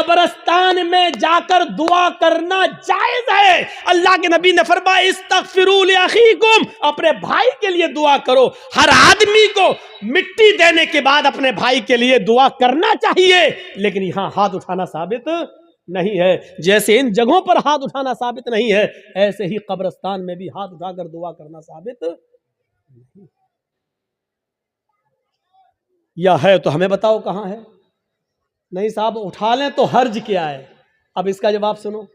कब्रिस्तान में जाकर दुआ करना जायज है। अल्लाह के नबी ने फरमाया इस्तगफिरू li अखीकुम, अपने भाई के लिए दुआ करो। हर आदमी को मिट्टी देने के बाद अपने भाई के लिए दुआ करना चाहिए, लेकिन यहां हाथ उठाना साबित नहीं है। जैसे इन जगहों पर हाथ उठाना साबित नहीं है, ऐसे ही कब्रिस्तान में भी हाथ उठाकर दुआ करना साबित नहीं। या है तो हमें बताओ कहां है। नहीं साहब उठा लें तो हर्ज क्या है? अब इसका जवाब सुनो।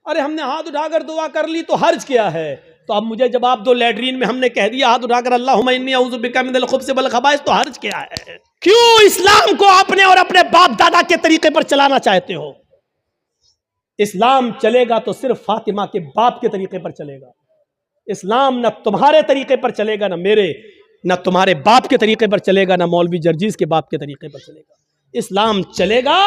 अरे हमने हाथ उठाकर दुआ कर ली तो हर्ज क्या है? तो अब मुझे जवाब दो, लैट्रीन में हमने कह दिया हाथ उठाकर अल्लाहुम्मा इन्नी अऊज़ु बिका मिनल खुब्ज़ि वल खबाइस, तो हर्ज क्या है? क्यों इस्लाम को आपने और अपने बाप दादा के तरीके पर चलाना चाहते हो? इस्लाम चलेगा तो सिर्फ फातिमा के बाप के तरीके पर चलेगा। इस्लाम न तुम्हारे तरीके पर चलेगा, न मेरे, न तुम्हारे बाप के तरीके पर चलेगा, न मौलवी जर्जीज के बाप के तरीके पर चलेगा। इस्लाम चलेगा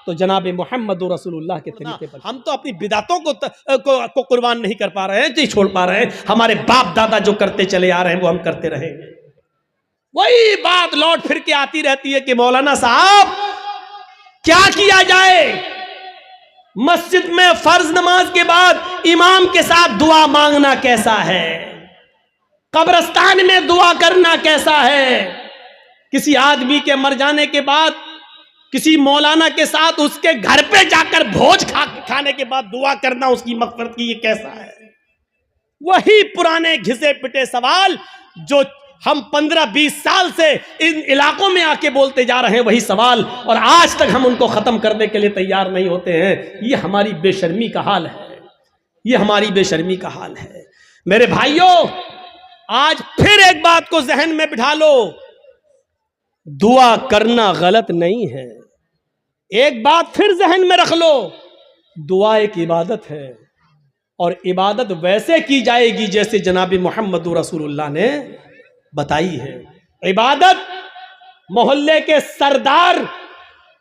तो जनाब मोहम्मद रसूलुल्लाह के तरीके पर। हम तो अपनी बिदातों को कुर्बान नहीं कर पा रहे हैं, नहीं छोड़ पा रहे हैं। हमारे बाप दादा जो करते चले आ रहे हैं वो हम करते रहेंगे। वही बात लौट फिर के आती रहती है कि मौलाना साहब क्या किया जाए? मस्जिद में फर्ज नमाज के बाद इमाम के साथ दुआ मांगना कैसा है? कब्रिस्तान में दुआ करना कैसा है? किसी आदमी के मर जाने के बाद किसी मौलाना के साथ उसके घर पे जाकर भोज खाने के बाद दुआ करना उसकी मग़फ़िरत की, ये कैसा है? वही पुराने घिसे पिटे सवाल जो हम 15-20 साल से इन इलाकों में आके बोलते जा रहे हैं, वही सवाल, और आज तक हम उनको खत्म करने के लिए तैयार नहीं होते हैं। ये हमारी बेशर्मी का हाल है, ये हमारी बेशर्मी का हाल है। मेरे भाइयों, आज फिर एक बात को जहन में बिठा लो, दुआ करना गलत नहीं है। एक बात फिर जहन में रख लो, दुआ एक इबादत है, और इबादत वैसे की जाएगी जैसे जनाब मोहम्मद रसूलुल्लाह ने बताई है। इबादत मोहल्ले के सरदार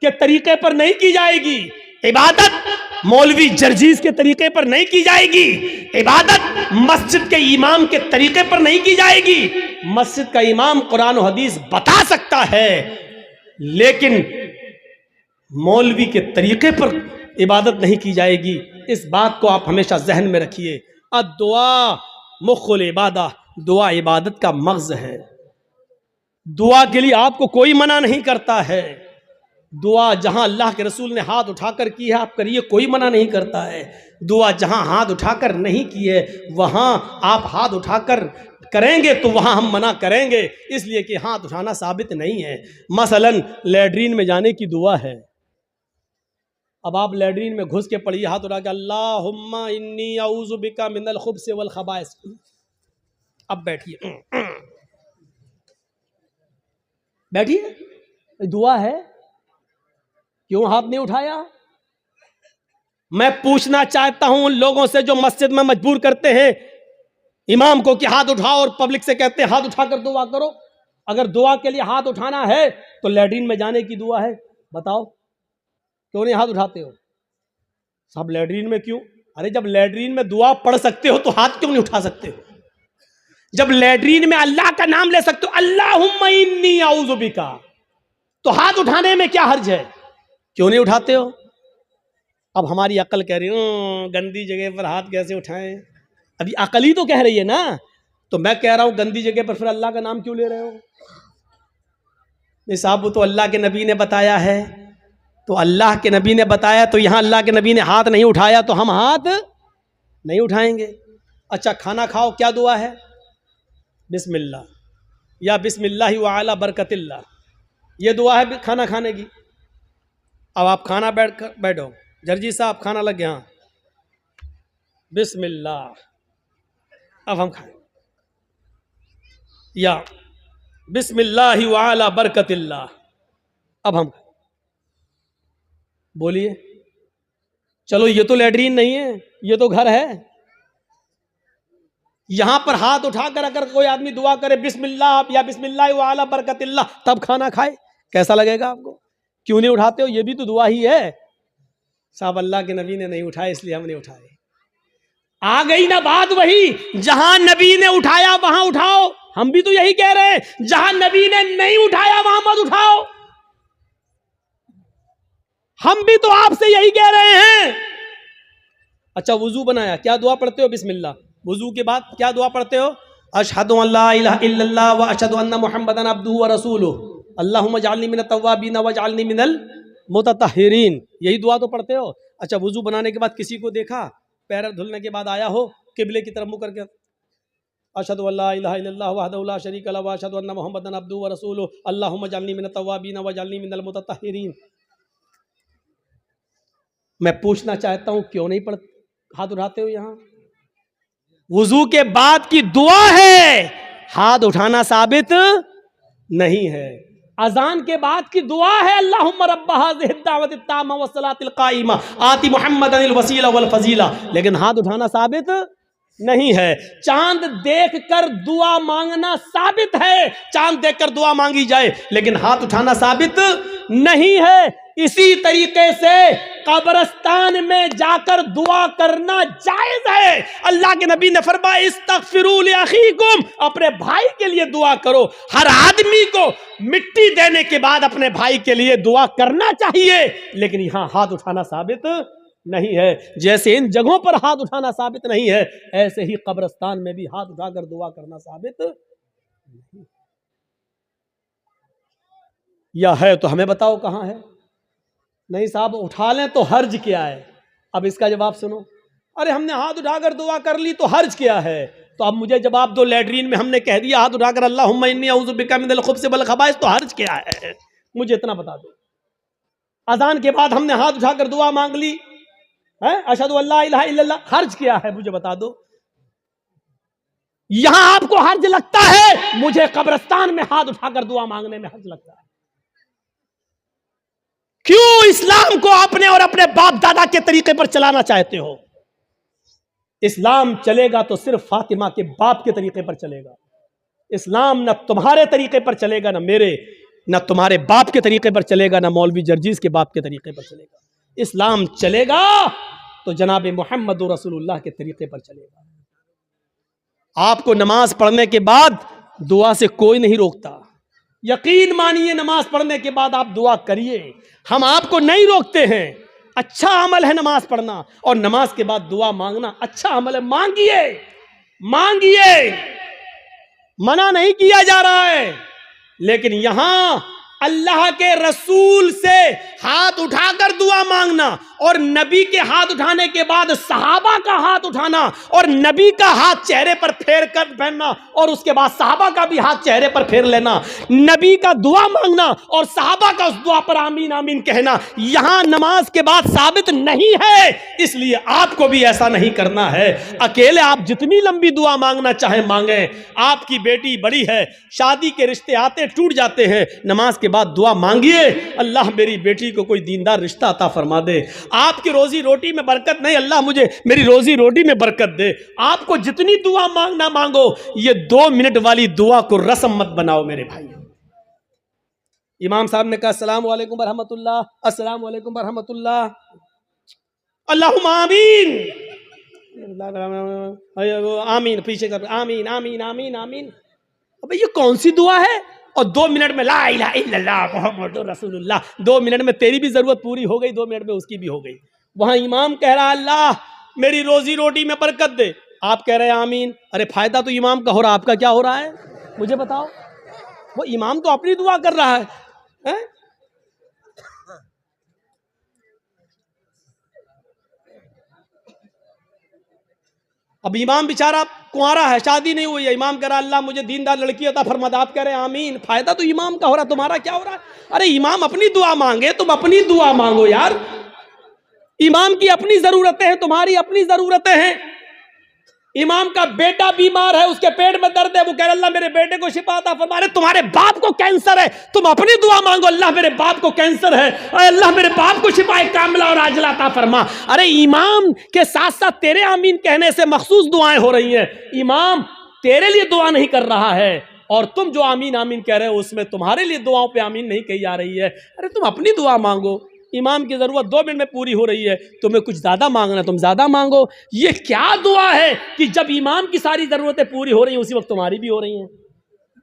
के तरीके पर नहीं की जाएगी, इबादत मौलवी जर्जीज के तरीके पर नहीं की जाएगी, इबादत मस्जिद के इमाम के तरीके पर नहीं की जाएगी। मस्जिद का इमाम कुरान और हदीस बता सकता है, लेकिन मौलवी के तरीके पर इबादत नहीं की जाएगी। इस बात को आप हमेशा जहन में रखिए। दुआ मुख्खुल इबादा, दुआ इबादत का मग़ज़ है। दुआ के लिए आपको कोई मना नहीं करता है। दुआ जहां अल्लाह के रसूल ने हाथ उठाकर की है आप करिए, कोई मना नहीं करता है। दुआ जहां हाथ उठाकर नहीं की है वहां आप हाथ उठाकर करेंगे तो वहां हम मना करेंगे, इसलिए कि हाथ उठाना साबित नहीं है। मसलन लैट्रीन में जाने की दुआ है। अब आप लैट्रीन में घुस के पढ़िए हाथ उठा के अल्लाहुम्मा इन्नी अऊज़ु बिका मिनल खुब्ज़ि वल खबाइस। अब बैठिए, बैठिए, दुआ है, क्यों हाथ नहीं उठाया? मैं पूछना चाहता हूं उन लोगों से जो मस्जिद में मजबूर करते हैं इमाम को कि हाथ उठाओ, और पब्लिक से कहते हैं हाथ उठाकर दुआ करो। अगर दुआ के लिए हाथ उठाना है तो लैट्रीन में जाने की दुआ है, बताओ क्यों नहीं हाथ उठाते हो? सब लैट्रीन में क्यों? अरे जब लैट्रीन में दुआ पढ़ सकते हो तो हाथ क्यों नहीं उठा सकते हो? जब लैट्रीन में अल्लाह का नाम ले सकते हो, अल्लाहुम्मा इन्नी अऊज़ु बिका, तो हाथ उठाने में क्या हर्ज है? क्यों नहीं उठाते हो? अब हमारी अकल कह रही है गंदी जगह पर हाथ कैसे उठाएं? अभी अकल ही तो कह रही है ना। तो मैं कह रहा हूं गंदी जगह पर फिर अल्लाह का नाम क्यों ले रहे हो? नहीं साहब, वो तो अल्लाह के नबी ने बताया है। तो अल्लाह के नबी ने बताया तो यहाँ अल्लाह के नबी ने हाथ नहीं उठाया तो हम हाथ नहीं उठाएंगे। अच्छा, खाना खाओ, क्या दुआ है? बिस्मिल्लाह या बिस्मिल्लाहि व अला बरकतिल्लाह, ये दुआ है खाना खाने की। अब आप खाना बैठो, जर्जी साहब खाना लग गया, बिस्मिल्लाह, अब हम खाएं, या बिस्मिल्लाहि व अला बरकतिल्लाह, अब हम बोलिए। चलो ये तो लैट्रीन नहीं है, ये तो घर है। यहां पर हाथ उठाकर अगर कोई आदमी दुआ करे बिस्मिल्लाह या बिस्मिल्लाह व अला बरकतिल्लाह, तब खाना खाए, कैसा लगेगा आपको? क्यों नहीं उठाते हो? ये भी तो दुआ ही है। साहब अल्लाह के नबी ने नहीं उठाए इसलिए हम नहीं उठाए। आ गई ना बात वही, जहां नबी ने उठाया वहां उठाओ। हम भी तो यही कह रहे हैं, जहां नबी ने नहीं उठाया वहां मत उठाओ। हम भी तो आपसे यही कह रहे हैं। अच्छा, वुजू बनाया, क्या दुआ पढ़ते हो? बिस्मिल्लाह। वुजू के बाद क्या दुआ पढ़ते हो? अशहदु अल्ला इलाहा इल्लल्लाह व अशहदु अन्ना मुहम्मदन अब्दुहु व रसूलुहु अल्लाहुम्मा जअलनी मिनत तव्वाबीन व जअलनी मिनल मुततहिरीन। यही दुआ तो पढ़ते हो। अच्छा, वुजू बनाने के बाद किसी को देखा, पैर धुलने के बाद आया हो, किबले की तरफ मुँह करके अशहदु अल्ला इलाहा इल्लल्लाह वहदहु ला शरीका लहु व अशहदु अन्ना मुहम्मदन अब्दुहु व रसूलुहु अल्लाहुम्मा जअलनी मिनत तव्वाबीन व जअलनी मिनल मुततहिरीन। मैं पूछना चाहता हूं, क्यों नहीं हाथ उठाते हो? यहां वुजू के बाद की दुआ है, हाथ उठाना साबित नहीं है। अजान के बाद की दुआ है, अल्लाहुम्मा रब्ब हाज़िहि दावति ताम्मा व सलातिल काइमा आति मुहम्मदनिल वसीला वल फजीला, लेकिन हाथ उठाना साबित नहीं है। चांद देखकर दुआ मांगना साबित है, चांद देखकर दुआ मांगी जाए, लेकिन हाथ उठाना साबित नहीं है। इसी तरीके से कब्रिस्तान में जाकर दुआ करना जायज है। अल्लाह के नबी ने फरमाया इस्तगफिरू लि अखीकुम, अपने भाई के लिए दुआ करो। हर आदमी को मिट्टी देने के बाद अपने भाई के लिए दुआ करना चाहिए, लेकिन यहां हाथ उठाना साबित नहीं है। जैसे इन जगहों पर हाथ उठाना साबित नहीं है, ऐसे ही कब्रिस्तान में भी हाथ उठाकर दुआ करना साबित नहीं। या है तो हमें बताओ कहां है? नहीं साहब, उठा लें तो हर्ज क्या है? अब इसका जवाब सुनो। अरे हमने हाथ उठाकर दुआ कर ली तो हर्ज क्या है? तो अब मुझे जवाब दो, लैट्रीन में हमने कह दिया हाथ उठाकर अल्लाहुम्मा इन्नी अऊज़ु बिका मिनल खुब्ज़ि वल खबाइस, तो हर्ज क्या है? मुझे इतना बता दो। अजान के बाद हमने हाथ उठाकर दुआ मांग ली है, अशहदु अल्ला इलाहा इल्लल्लाह, हर्ज क्या है? मुझे बता दो। यहां आपको हर्ज लगता है, मुझे कब्रिस्तान में हाथ उठाकर दुआ मांगने में हर्ज लगता है। क्यों इस्लाम को अपने और अपने बाप दादा के तरीके पर चलाना चाहते हो? इस्लाम चलेगा तो सिर्फ फातिमा के बाप के तरीके पर चलेगा। इस्लाम न तुम्हारे तरीके पर चलेगा, न मेरे, न तुम्हारे बाप के तरीके पर चलेगा, न मौलवी जर्जीज के बाप के तरीके पर चलेगा। इस्लाम चलेगा तो जनाब मोहम्मद रसूलुल्लाह के तरीके पर चलेगा। आपको नमाज पढ़ने के बाद दुआ से कोई नहीं रोकता। यकीन मानिए, नमाज पढ़ने के बाद आप दुआ करिए, हम आपको नहीं रोकते हैं। अच्छा अमल है नमाज पढ़ना, और नमाज के बाद दुआ मांगना अच्छा अमल है। मांगिए, मांगिए, मना नहीं किया जा रहा है। लेकिन यहां अल्लाह के रसूल से हाथ उठाकर दुआ मांगना, और नबी के हाथ उठाने के बाद सहाबा का हाथ उठाना, और नबी का हाथ चेहरे पर फेर कर पहनना, और उसके बाद सहाबा का भी हाथ चेहरे पर फेर लेना, नबी का दुआ मांगना और सहाबा का उस दुआ पर आमीन आमीन कहना, यहां नमाज के बाद साबित नहीं है। इसलिए आपको भी ऐसा नहीं करना है। अकेले आप जितनी लंबी दुआ मांगना चाहे मांगे। आपकी बेटी बड़ी है, शादी के रिश्ते आते टूट जाते हैं, नमाज के बाद दुआ मांगिए, अल्लाह मेरी बेटी को कोई दीनदार रिश्ता अता फरमा दे। आपकी रोजी रोटी में बरकत नहीं, अल्लाह मुझे मेरी रोजी रोटी में बरकत दे। आपको जितनी दुआ मांगना मांगो, ये 2 मिनट वाली दुआ को रस्म मत बनाओ मेरे भाई। इमाम साहब ने कहा अस्सलाम वालेकुम बरहमतुल्लाह, अस्सलाम वालेकुम बरहमतुल्लाह, अल्लाहुम्मा आमीन, आमीन, पीछे कर आमीन आमीन आमीन आमीन। अबे ये कौन सी दुआ है? और 2 मिनट में ला इलाहा इल्लल्लाह मुहम्मदुर रसूलुल्लाह, 2 मिनट में तेरी भी जरूरत पूरी हो गई, 2 मिनट में उसकी भी हो गई। वहां इमाम कह रहा अल्लाह मेरी रोजी रोटी में बरकत दे, आप कह रहे हैं आमीन। अरे फायदा तो इमाम का हो रहा, आपका क्या हो रहा है मुझे बताओ? वो इमाम तो अपनी दुआ कर रहा है? अब इमाम बेचारा कुंवारा है, शादी नहीं हुई है, इमाम कह रहा अल्लाह मुझे दीनदार लड़की अता फरमा दे, आप कह रहे हैं आमीन। फायदा तो इमाम का हो रहा, तुम्हारा क्या हो रहा है? अरे इमाम अपनी दुआ मांगे, तुम अपनी दुआ मांगो यार। इमाम की अपनी जरूरतें हैं, तुम्हारी अपनी जरूरतें हैं। इमाम का बेटा बीमार है, उसके पेट में दर्द है, वो कह रहा अल्लाह मेरे बेटे को शिफा अता फरमा। रहे तुम्हारे बाप को कैंसर है, तुम अपनी दुआ मांगो अल्लाह मेरे बाप को कैंसर है, अल्लाह मेरे बाप को शिफाए कामिला और आजिला अता फरमा। अरे इमाम के साथ साथ तेरे आमीन कहने से मखसूस दुआएं हो रही हैं। इमाम तेरे लिए दुआ नहीं कर रहा है, और तुम जो आमीन आमीन कह रहे हो उसमें तुम्हारे लिए दुआओं पे आमीन नहीं कही जा रही है। अरे तुम अपनी दुआ मांगो, इमाम की जरूरत 2 मिनट में पूरी हो रही है, तुम्हें कुछ ज्यादा मांगना तुम ज्यादा मांगो। ये क्या दुआ है कि जब इमाम की सारी जरूरतें पूरी हो रही हैं उसी वक्त तुम्हारी भी हो रही हैं?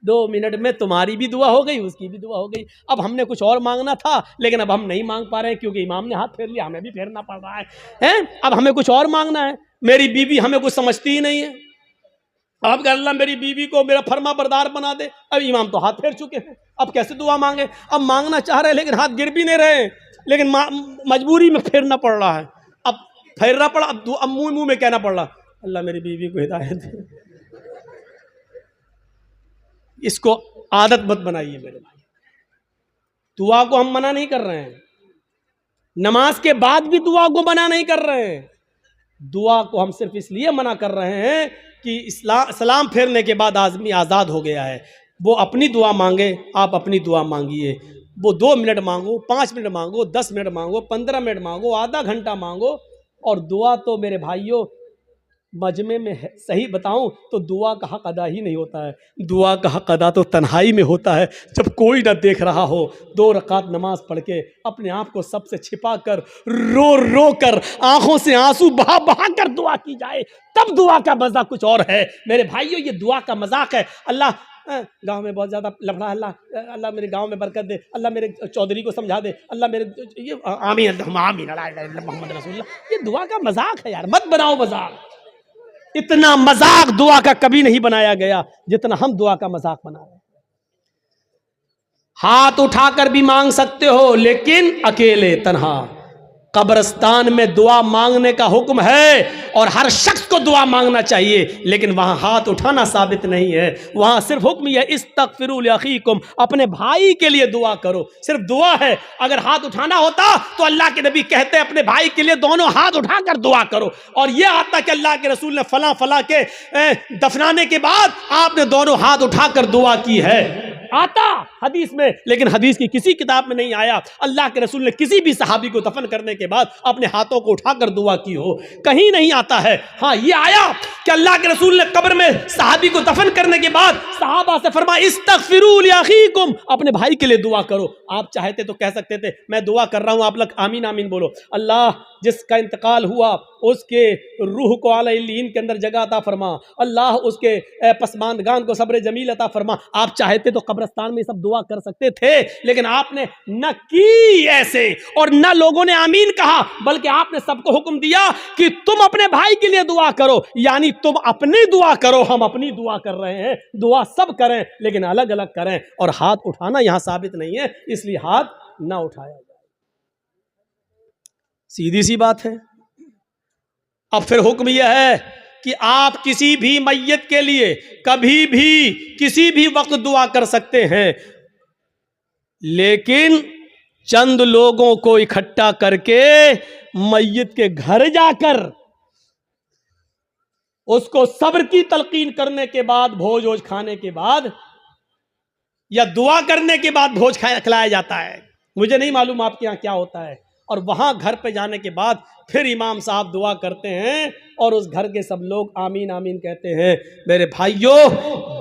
2 मिनट में तुम्हारी भी दुआ हो गई, उसकी भी दुआ हो गई। अब हमने कुछ और मांगना था, लेकिन अब हम नहीं मांग पा रहे हैं क्योंकि इमाम ने हाथ फेर लिया, हमें भी फेरना पड़ रहा है, हैं? अब हमें कुछ और मांगना है। मेरी बीवी हमें कुछ समझती ही नहीं है। अब अल्लाह मेरी बीवी को मेरा फर्मा बरदार बना दे। अब इमाम तो हाथ फेर चुके हैं, अब कैसे दुआ मांगे? अब मांगना चाह रहे हैं लेकिन हाथ गिर भी नहीं रहे, लेकिन मजबूरी में फेरना पड़ रहा है। अब फेरना पड़ा, अब मुंह में कहना पड़ रहा, अल्लाह मेरी बीवी को हिदायत दे। इसको आदत मत बनाइए मेरे भाई। दुआ को हम मना नहीं कर रहे हैं, नमाज के बाद भी दुआ को मना नहीं कर रहे हैं। दुआ को हम सिर्फ इसलिए मना कर रहे हैं कि सलाम फेरने के बाद आदमी आज़ाद हो गया है। वो अपनी दुआ मांगे, आप अपनी दुआ मांगिए। वो 2 मिनट मांगो, 5 मिनट मांगो, 10 मिनट मांगो, 15 मिनट मांगो, आधा घंटा मांगो। और दुआ तो मेरे भाइयों मजमे में है, सही बताऊं तो दुआ का हक अदा ही नहीं होता है। दुआ का हक अदा तो तन्हाई में होता है, जब कोई ना देख रहा हो, 2 रकात नमाज पढ़ के अपने आप को सबसे छिपा कर, रो रो कर, आंखों से आंसू बहा बहा कर दुआ की जाए, तब दुआ का मजा कुछ और है। मेरे भाइयों, ये दुआ का मजाक है। अल्लाह गांव में बहुत ज़्यादा लफड़ा, अल्लाह मेरे गांव में बरकत दे, अल्लाह मेरे चौधरी को समझा दे, अल्लाह मेरे ये आमीन आमीन मोहम्मद रसूलुल्लाह। ये दुआ का मजाक है यार, मत बनाओ मजाक। इतना मजाक दुआ का कभी नहीं बनाया गया जितना हम दुआ का मजाक बना रहे हैं। हाथ उठाकर भी मांग सकते हो, लेकिन अकेले तन्हा। कब्रिस्तान में दुआ मांगने का हुक्म है और हर शख्स को दुआ मांगना चाहिए, लेकिन वहां हाथ उठाना साबित नहीं है। वहां सिर्फ हुक्म यह इस्तगफिरू लिअखीकुम, अपने भाई के लिए दुआ करो, सिर्फ दुआ है। अगर हाथ उठाना होता तो अल्लाह के नबी कहते हैं अपने भाई के लिए दोनों हाथ उठाकर दुआ करो। और यह आता कि अल्लाह के रसूल ने फला फला के दफनाने के बाद आपने दोनों हाथ उठाकर दुआ की है, आता हदीस में, लेकिन हदीस की किसी किताब में नहीं आया अल्लाह के रसूल ने किसी भी सहाबी को दफन करने के बाद अपने हाथों को उठाकर दुआ की हो, कहीं नहीं आता है। हाँ, ये आया कि अल्लाह के रसूल ने कब्र में सहाबी को दफन करने के बाद सहाबा से फरमाया इस्तगफिरू लिअखीकुम, अपने भाई के लिए दुआ करो। आप चाहते तो कह सकते थे मैं दुआ कर रहा हूं, आप लोग आमीन आमीन बोलो। अल्लाह जिसका इंतकाल हुआ उसके रूह को आला इल्लीन के अंदर जगह अता फरमा, अल्लाह उसके पसमानदगान को सब्र जमील अता फरमा। आप चाहते तो कब्रिस्तान में सब दुआ कर सकते थे, लेकिन आपने न की ऐसे और न लोगों ने आमीन कहा, बल्कि आपने सबको हुक्म दिया कि तुम अपने भाई के लिए दुआ करो। यानी तुम अपनी दुआ करो, हम अपनी दुआ कर रहे हैं। दुआ सब करें लेकिन अलग अलग करें, और हाथ उठाना यहां साबित नहीं है, इसलिए हाथ ना उठाया जाए। सीधी सी बात है। अब फिर हुक्म यह है कि आप किसी भी मैयत के लिए कभी भी किसी भी वक्त दुआ कर सकते हैं, लेकिन चंद लोगों को इकट्ठा करके मैयत के घर जाकर उसको सब्र की तलकीन करने के बाद, भोज वोज खाने के बाद या दुआ करने के बाद भोज खिलाया जाता है। मुझे नहीं मालूम आपके यहाँ क्या होता है। और वहां घर पे जाने के बाद फिर इमाम साहब दुआ करते हैं और उस घर के सब लोग आमीन आमीन कहते हैं। मेरे भाइयों,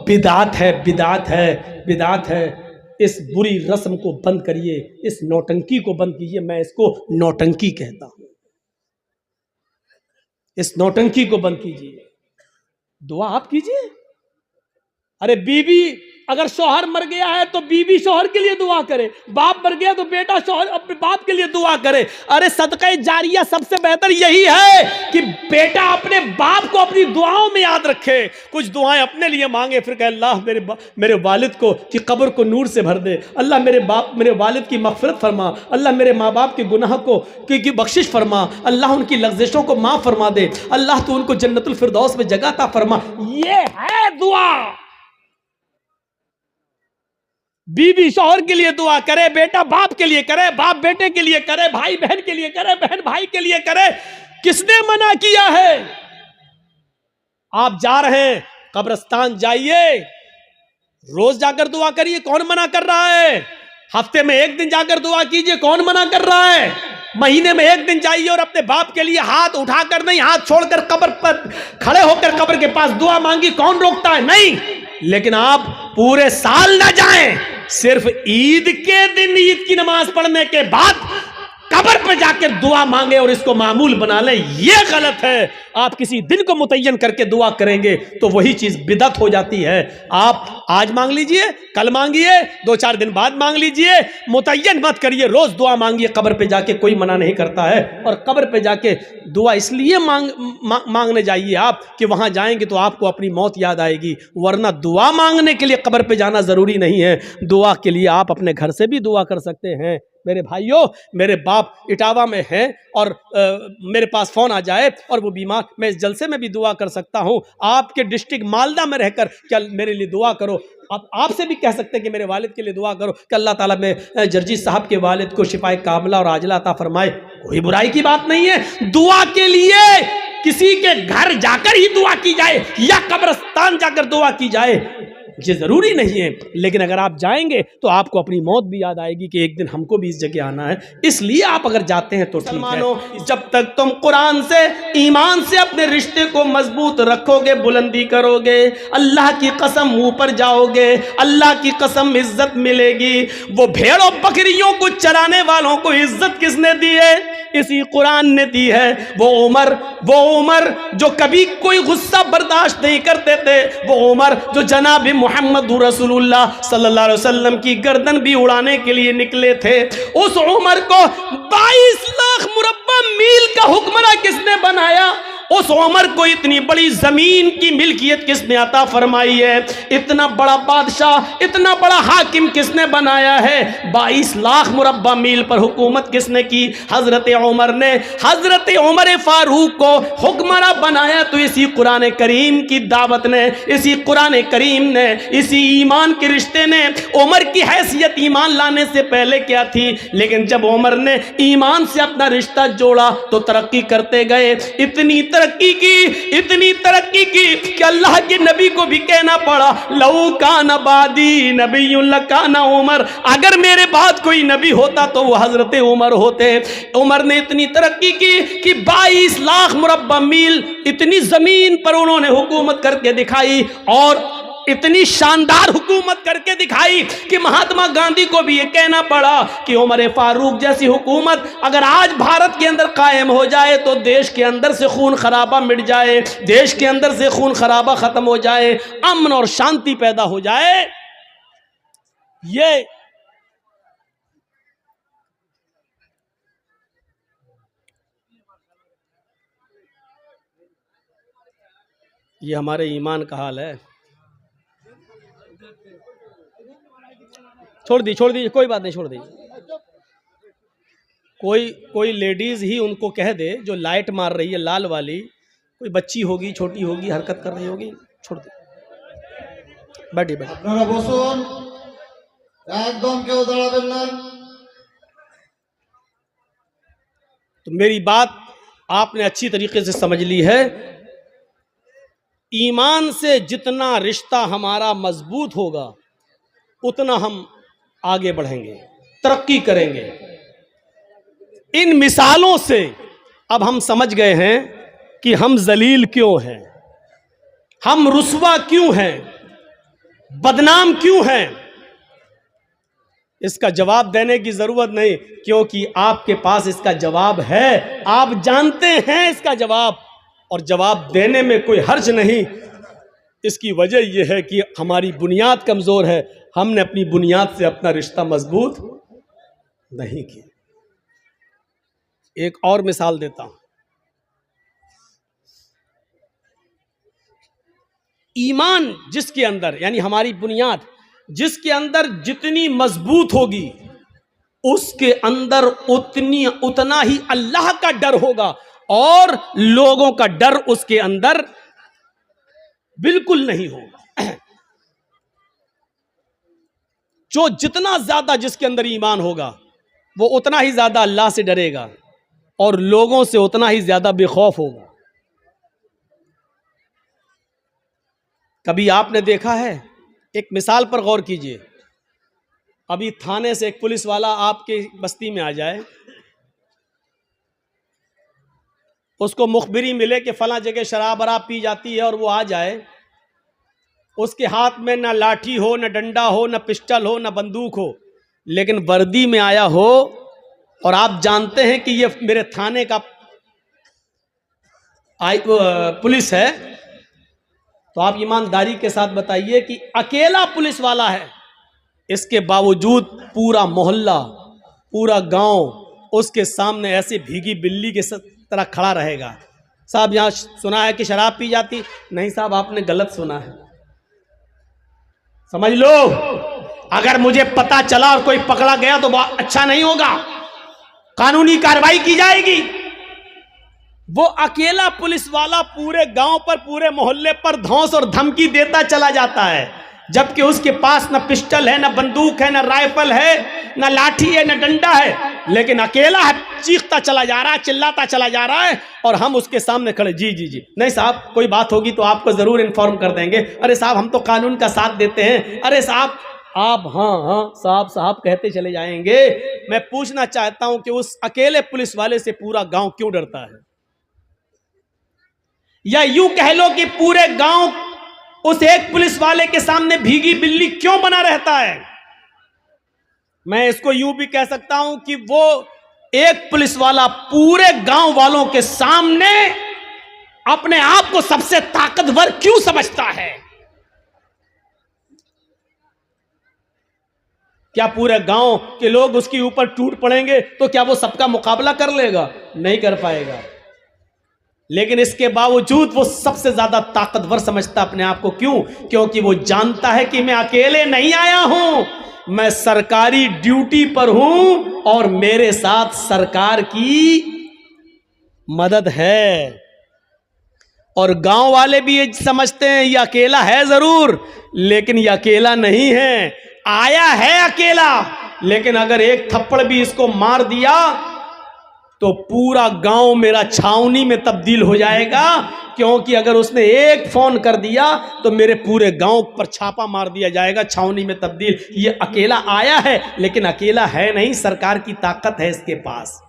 बिदात है, बिदात है, बिदात है। इस बुरी रस्म को बंद करिए, इस नौटंकी को बंद कीजिए। मैं इसको नौटंकी कहता हूं। इस नौटंकी को बंद कीजिए, दुआ आप कीजिए। अरे बीवी, अगर शौहर मर गया है तो बीवी शौहर के लिए दुआ करे, बाप मर गया तो बेटा शौहर अपने बाप के लिए दुआ करे। अरे सदका जारिया सबसे बेहतर यही है कि बेटा अपने बाप को अपनी दुआओं में याद रखे, कुछ दुआएं अपने लिए मांगे, फिर कहे अल्लाह मेरे वालिद को की कब्र को नूर से भर दे, अल्लाह मेरे वालिद की मग़फ़िरत फरमा, अल्लाह मेरे माँ बाप के गुनाह को की बख्शिश फरमा, अल्लाह उनकी लग़्ज़िशों को माफ़ फरमा दे, अल्लाह तो उनको जन्नतुल फिरदौस में जगह अता फरमा। ये है दुआ। बीवी शौहर के लिए दुआ करे, बेटा बाप के लिए करे, बाप बेटे के लिए करे, भाई बहन के लिए करे, बहन भाई के लिए करे। किसने मना किया है? आप जा रहे हैं कब्रिस्तान, जाइए, रोज जाकर दुआ करिए, कौन मना कर रहा है? हफ्ते में 1 दिन जाकर दुआ कीजिए, कौन मना कर रहा है? महीने में 1 दिन जाइए और अपने बाप के लिए हाथ उठाकर नहीं, हाथ छोड़कर कब्र पर खड़े होकर कब्र के पास दुआ मांगी, कौन रोकता है? नहीं। लेकिन आप पूरे साल ना जाएं, सिर्फ ईद के दिन ईद की नमाज पढ़ने के बाद कब्र पे जाकर दुआ मांगे और इसको मामूल बना लें, यह गलत है। आप किसी दिन को मुतय्यन करके दुआ करेंगे तो वही चीज बिदअत हो जाती है। आप आज मांग लीजिए, कल मांगिए, 2-4 दिन बाद मांग लीजिए, मुतय्यन मत करिए, रोज दुआ मांगिए। कब्र पे जाके कोई मना नहीं करता है। और कब्र पे जाके दुआ इसलिए मांगने जाइए आप कि वहां जाएंगे तो आपको अपनी मौत याद आएगी, वरना दुआ मांगने के लिए कब्र पे जाना जरूरी नहीं है। दुआ के लिए आप अपने घर से भी दुआ कर सकते हैं। मेरे भाइयों, मेरे बाप इटावा में हैं और मेरे पास फ़ोन आ जाए और वो बीमार, मैं इस जलसे में भी दुआ कर सकता हूँ। आपके डिस्ट्रिक्ट मालदा में रहकर क्या मेरे लिए दुआ करो। आप आपसे भी कह सकते हैं कि मेरे वालिद के लिए दुआ करो कि अल्लाह ताला में जर्जी साहब के वालिद को शिफाए कामिला और आजिला अता फरमाए। कोई बुराई की बात नहीं है। दुआ के लिए किसी के घर जाकर ही दुआ की जाए या कब्रिस्तान जाकर दुआ की जाए, ये जरूरी नहीं है। लेकिन अगर आप जाएंगे तो आपको अपनी मौत भी याद आएगी कि एक दिन हमको भी इस जगह आना है। इसलिए आप अगर जाते हैं तो ठीक है। जब तक तुम कुरान से, ईमान से अपने रिश्ते को मजबूत रखोगे, बुलंदी करोगे, अल्लाह की कसम ऊपर जाओगे, अल्लाह की कसम इज्जत मिलेगी। वो भेड़ों बकरियों को चराने वालों को इज्जत किसने दी है? इसी कुरान ने दी है। वो उमर जो कभी कोई गुस्सा बर्दाश्त नहीं करते थे, वो उमर जो जनाब मोहम्मद रसूलुल्लाह सल्लल्लाहु अलैहि वसल्लम की गर्दन भी उड़ाने के लिए निकले थे, उस उमर को 22 लाख मुरब्बा मील का हुक्मरान किसने बनाया? उस उमर को इतनी बड़ी जमीन की मिल्कियत किसने अता फरमाई है? इतना बड़ा बादशाह, इतना बड़ा हाकिम किसने बनाया है? 22 लाख मुरब्बा मील पर हुकूमत किसने की? हजरत उमर ने। हजरत उमर फारूक को हुक्मरान बनाया तो इसी कुरान करीम की दावत ने, इसी कुरान करीम ने, इसी ईमान के रिश्ते ने। उमर की हैसियत ईमान लाने से पहले क्या थी, लेकिन जब उमर ने ईमान से अपना रिश्ता जोड़ा तो तरक्की करते गए। इतनी तरक्की की कि अल्लाह के नबी को भी कहना पड़ा, लऊ कान बादी नबीयुन लकाना उमर, अगर मेरे बाद कोई नबी होता तो वो हजरत उमर होते। उमर ने इतनी तरक्की की कि 22 लाख मुरब्बा मील इतनी जमीन पर उन्होंने हुकूमत करके दिखाई, और इतनी शानदार हुकूमत करके दिखाई कि महात्मा गांधी को भी ये कहना पड़ा कि उमर फारूक जैसी हुकूमत अगर आज भारत के अंदर कायम हो जाए तो देश के अंदर से खून खराबा मिट जाए, देश के अंदर से खून खराबा खत्म हो जाए, अमन और शांति पैदा हो जाए। ये हमारे ईमान का हाल है। छोड़ दी, कोई बात नहीं, छोड़ दी। कोई लेडीज ही उनको कह दे जो लाइट मार रही है लाल वाली, कोई बच्ची होगी, छोटी होगी, हरकत कर रही होगी, छोड़ दे। बैठिए। আপনারা বসুন, একদম কেউ দাঁড়াবেন না। तो मेरी बात आपने अच्छी तरीके से समझ ली है। ईमान से जितना रिश्ता हमारा मजबूत होगा उतना हम आगे बढ़ेंगे, तरक्की करेंगे। इन मिसालों से अब हम समझ गए हैं कि हम जलील क्यों हैं, हम रुस्वा क्यों हैं, बदनाम क्यों हैं। इसका जवाब देने की जरूरत नहीं, क्योंकि आपके पास इसका जवाब है, आप जानते हैं इसका जवाब, और जवाब देने में कोई हर्ज नहीं। इसकी वजह यह है कि हमारी बुनियाद कमजोर है, हमने अपनी बुनियाद से अपना रिश्ता मजबूत नहीं किया। एक और मिसाल देता हूं। ईमान जिसके अंदर, यानी हमारी बुनियाद जिसके अंदर जितनी मजबूत होगी उसके अंदर उतना ही अल्लाह का डर होगा, और लोगों का डर उसके अंदर बिल्कुल नहीं होगा। जो जितना ज्यादा जिसके अंदर ईमान होगा वो उतना ही ज्यादा अल्लाह से डरेगा और लोगों से उतना ही ज्यादा बेखौफ होगा। कभी आपने देखा है, एक मिसाल पर गौर कीजिए, अभी थाने से एक पुलिस वाला आपके बस्ती में आ जाए, उसको मुखबिरी मिले कि फला जगह शराब वराब पी जाती है, और वो आ जाए, उसके हाथ में ना लाठी हो, ना डंडा हो, ना पिस्टल हो, ना बंदूक हो, लेकिन वर्दी में आया हो और आप जानते हैं कि ये मेरे थाने का पुलिस है, तो आप ईमानदारी के साथ बताइए कि अकेला पुलिस वाला है, इसके बावजूद पूरा मोहल्ला, पूरा गांव उसके सामने ऐसे भीगी बिल्ली के तरह खड़ा रहेगा। साहब यहाँ सुना है कि शराब पी जाती? नहीं साहब, आपने गलत सुना है। समझ लो, अगर मुझे पता चला और कोई पकड़ा गया तो बहुत अच्छा नहीं होगा, कानूनी कार्रवाई की जाएगी। वो अकेला पुलिस वाला पूरे गांव पर, पूरे मोहल्ले पर धौंस और धमकी देता चला जाता है, जबकि उसके पास न पिस्टल है, न बंदूक है, न राइफल है, न लाठी है, न डंडा है, लेकिन अकेला है, चीखता चला जा रहा है, चिल्लाता चला जा रहा है, और हम उसके सामने खड़े। जी जी जी, नहीं साहब, कोई बात होगी तो आपको जरूर इन्फॉर्म कर देंगे। अरे साहब, हम तो कानून का साथ देते हैं। अरे साहब, आप हाँ हाँ साहब साहब कहते चले जाएंगे। मैं पूछना चाहता हूं कि उस अकेले पुलिस वाले से पूरा गांव क्यों डरता है? या यूं कह लो कि पूरे गांव उस एक पुलिस वाले के सामने भीगी बिल्ली क्यों बना रहता है? मैं इसको यूं भी कह सकता हूं कि वो एक पुलिस वाला पूरे गांव वालों के सामने अपने आप को सबसे ताकतवर क्यों समझता है? क्या पूरे गांव के लोग उसके ऊपर टूट पड़ेंगे तो क्या वो सबका मुकाबला कर लेगा? नहीं कर पाएगा। लेकिन इसके बावजूद वो सबसे ज्यादा ताकतवर समझता अपने आप को। क्यों? क्योंकि वो जानता है कि मैं अकेले नहीं आया हूं, मैं सरकारी ड्यूटी पर हूं और मेरे साथ सरकार की मदद है। और गांव वाले भी ये समझते हैं ये अकेला है जरूर, लेकिन ये अकेला नहीं है, आया है अकेला, लेकिन अगर एक थप्पड़ भी इसको मार दिया तो पूरा गांव मेरा छावनी में तब्दील हो जाएगा। क्योंकि अगर उसने एक फोन कर दिया तो मेरे पूरे गांव पर छापा मार दिया जाएगा, छावनी में तब्दील। ये अकेला आया है, लेकिन अकेला है नहीं, सरकार की ताकत है इसके पास।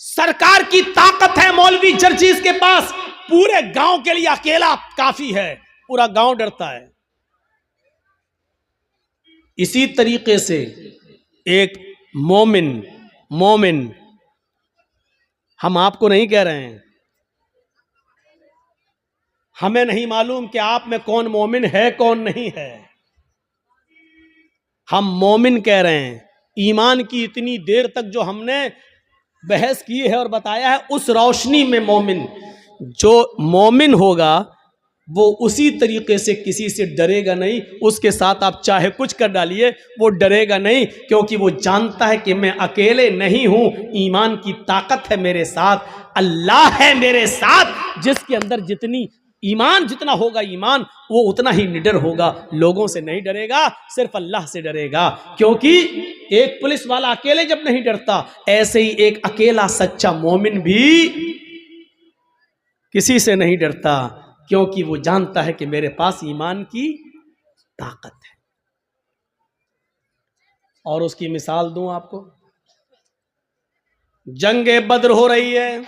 सरकार की ताकत है मौलवी जर्जीस के पास, पूरे गांव के लिए अकेला काफी है, पूरा गांव डरता है। इसी तरीके से एक मोमिन, हम आपको नहीं कह रहे हैं, हमें नहीं मालूम कि आप में कौन मोमिन है कौन नहीं है, हम मोमिन कह रहे हैं। ईमान की इतनी देर तक जो हमने बहस की है और बताया है, उस रोशनी में मोमिन, जो मोमिन होगा वो उसी तरीके से किसी से डरेगा नहीं। उसके साथ आप चाहे कुछ कर डालिए, वो डरेगा नहीं, क्योंकि वो जानता है कि मैं अकेले नहीं हूं, ईमान की ताकत है मेरे साथ, अल्लाह है मेरे साथ, जिसके अंदर जितना होगा ईमान, वो उतना ही निडर होगा, लोगों से नहीं डरेगा, सिर्फ अल्लाह से डरेगा। क्योंकि एक पुलिस वाला अकेले जब नहीं डरता, ऐसे ही एक अकेला सच्चा मोमिन भी किसी से नहीं डरता, क्योंकि वो जानता है कि मेरे पास ईमान की ताकत है। और उसकी मिसाल दूं आपको, जंगे बद्र हो रही है,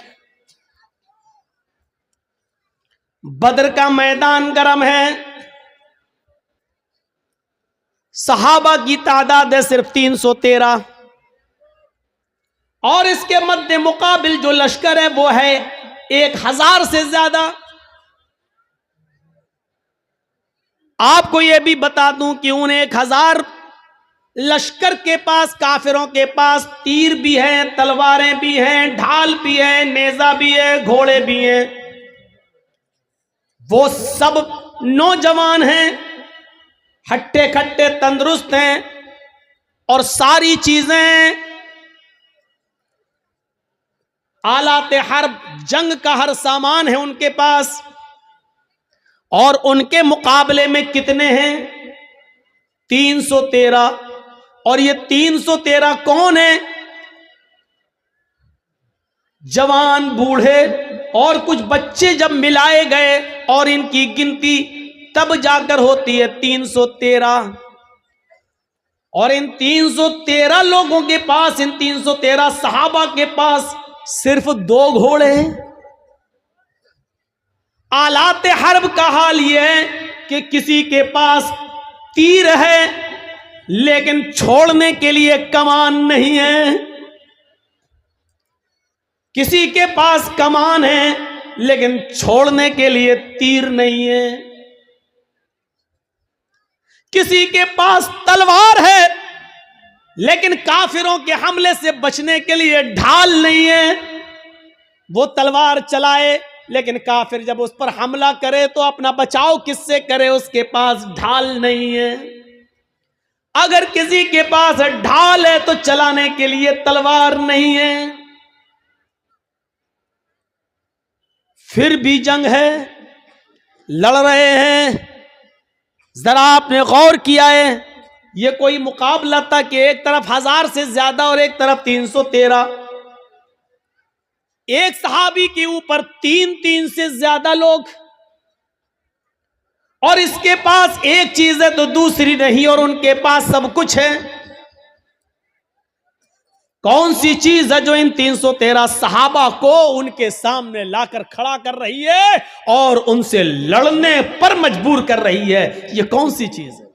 बद्र का मैदान गर्म है, सहाबा की तादाद है सिर्फ 313, और इसके मध्य मुकाबिल जो लश्कर है वो है 1000 से ज्यादा। आपको यह भी बता दूं कि उन 1000 लश्कर के पास, काफिरों के पास तीर भी हैं, तलवारें भी हैं, ढाल भी है, नेजा भी है, घोड़े भी हैं। वो सब नौजवान हैं, हट्टे खट्टे तंदुरुस्त हैं, और सारी चीजें आलाते हर्ब, जंग का हर सामान है उनके पास। और उनके मुकाबले में कितने हैं? 313। और ये 313 कौन है? जवान, बूढ़े और कुछ बच्चे जब मिलाए गए और इनकी गिनती तब जाकर होती है 313। और इन 313 लोगों के पास, इन 313 सहाबा के पास सिर्फ 2 घोड़े हैं। आलाते हर्ब का हाल यह है कि किसी के पास तीर है, लेकिन छोड़ने के लिए कमान नहीं है। किसी के पास कमान है लेकिन छोड़ने के लिए तीर नहीं है। किसी के पास तलवार है लेकिन काफिरों के हमले से बचने के लिए ढाल नहीं है। वो तलवार चलाए लेकिन काफिर जब उस पर हमला करे तो अपना बचाव किससे करे, उसके पास ढाल नहीं है। अगर किसी के पास ढाल है तो चलाने के लिए तलवार नहीं है। फिर भी जंग है, लड़ रहे हैं। जरा आपने गौर किया है, ये कोई मुकाबला था कि एक तरफ 1000 से ज्यादा और एक तरफ 313। एक सहाबी के ऊपर 3 से ज्यादा लोग, और इसके पास एक चीज है तो दूसरी नहीं, और उनके पास सब कुछ है। कौन सी चीज है जो इन 313 सहाबा को उनके सामने लाकर खड़ा कर रही है और उनसे लड़ने पर मजबूर कर रही है? ये कौन सी चीज है?